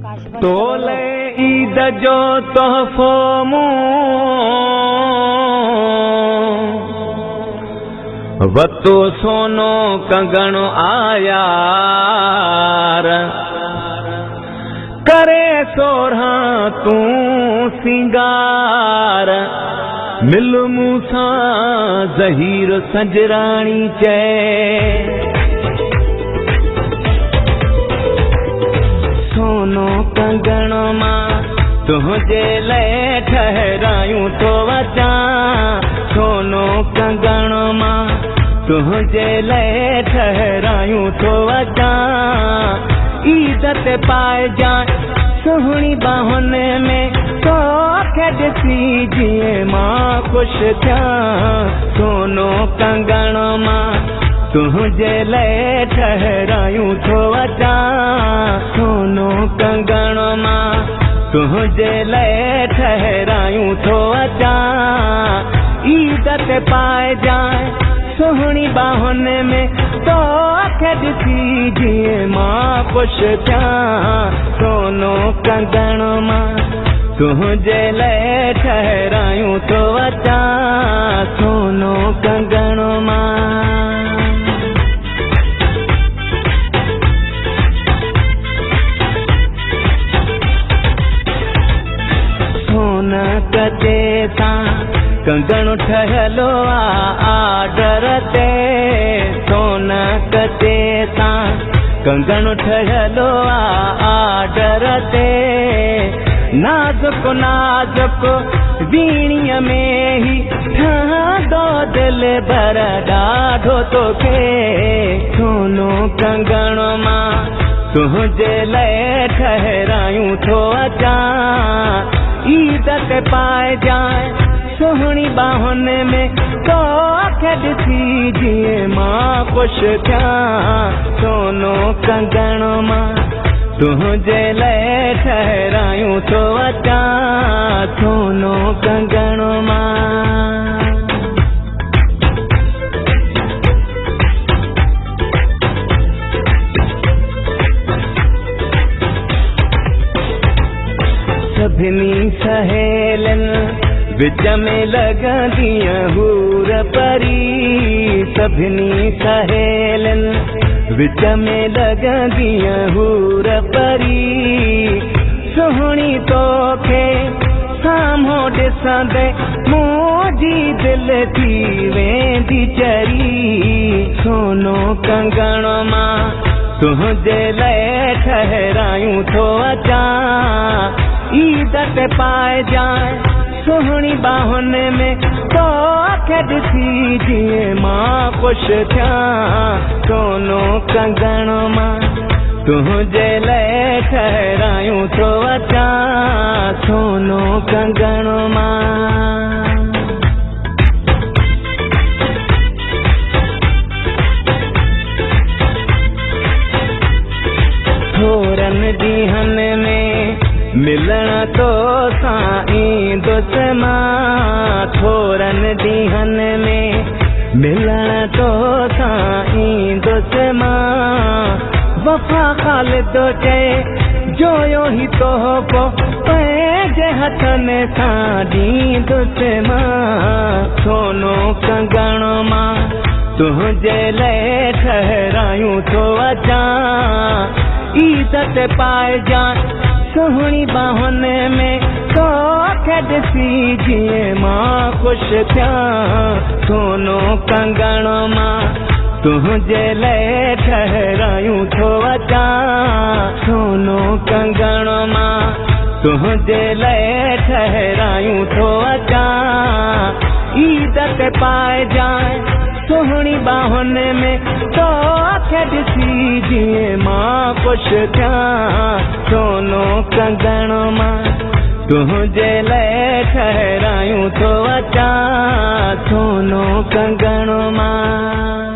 तोले ईद जो तोहफ़ो मूं वतो सोनो कंगण आयार करे सोरहा तूं सिंगार मिल मूसा ज़हीर सजराणी चए सोनो कंगण मां तुझे लाइ ठहरायूं तो वचा सोनो कंगण मां तुझे लाइ ठहरायूं तो वचा ईद ते पाए जाए सुहिणी बाहुनि में तोखे ॾिसी जीअं मां ख़ुशि थियां सोनो कंगण मां तुझे लाइ ठहरायूं तो वचा सोनो कंगण मां तुझे लाइ ठहरायूं तो वचा ईद ते पाए जाए सुहिणी बाहुनि में तोखे ॾिसी जीअं मां ख़ुशि थियां सोनो कंगण मां तुझे लाइ ठहरायूं तो वचा सोनो कंगण मां कचे सां कंगण ठहियलो आर्डर ते सोन कचे सां कंगण ठहियलो आर्डर ते नाज़ुक नाज़ुक वीणीअ में ही ठहंदो दिलि भर ॾाढो तोखे सोनो कंगण मां तुझे लाइ ठहरायूं तो अचा ईद ते पाए जाए सुहिणी बाहुनि में तोखे ॾिसी जीअं मां ख़ुशि थियां सोनो कंगण मां तुझे लाइ ठहरायूं तो अचा सोनो कंगण मां सभिनी सहेलियुनि विच में लॻंदीअ हूर परी सभिनी सहेलियुनि विच में लॻंदीअ हूर परी सुहिणी तोखे साम्हूं ॾिसंदे मुंहिंजी दिलि थी वेंदी चरी सोनो कंगण मां तुझे लाइ ठहरायूं तो अचा ईद ते पाए जाए सुहिणी बाहुनि में तोखे ॾिसी जीअं मां ख़ुशि थियां सोनो कंगण मां तुझे लाइ ठहरायूं तो अचा सोनो कंगण मां थोरनि ॾींहंनि में मिलण तो सां ईंदुसि मां थोरनि ॾींहंनि में मिलण तो सां ईंदुसि मां वफ़ा ख़ालिद चए जोयो ही तोहफ़ो पंहिंजे हथनि सां ॾींदुसि मां सोनो कंगण मां तुझे लाइ ठहरायूं तो अचा ईद ते पाए जाए सुहिणी बाहुनि में तोखे ॾिसी जीअं मां ख़ुशि थियां सोनो कंगण मां तुझे लाइ ठहरायूं तो अचा सोनो कंगण मां तुझे लाइ ठहरायूं तो अचा ईद ते पाए जाए सुहिणी बाहुनि में तोखे ॾिसी जीअं मां ख़ुशि थियां सोनो कंगण मां तुझे लाइ ठहरायूं तो अचा सोनो कंगण मां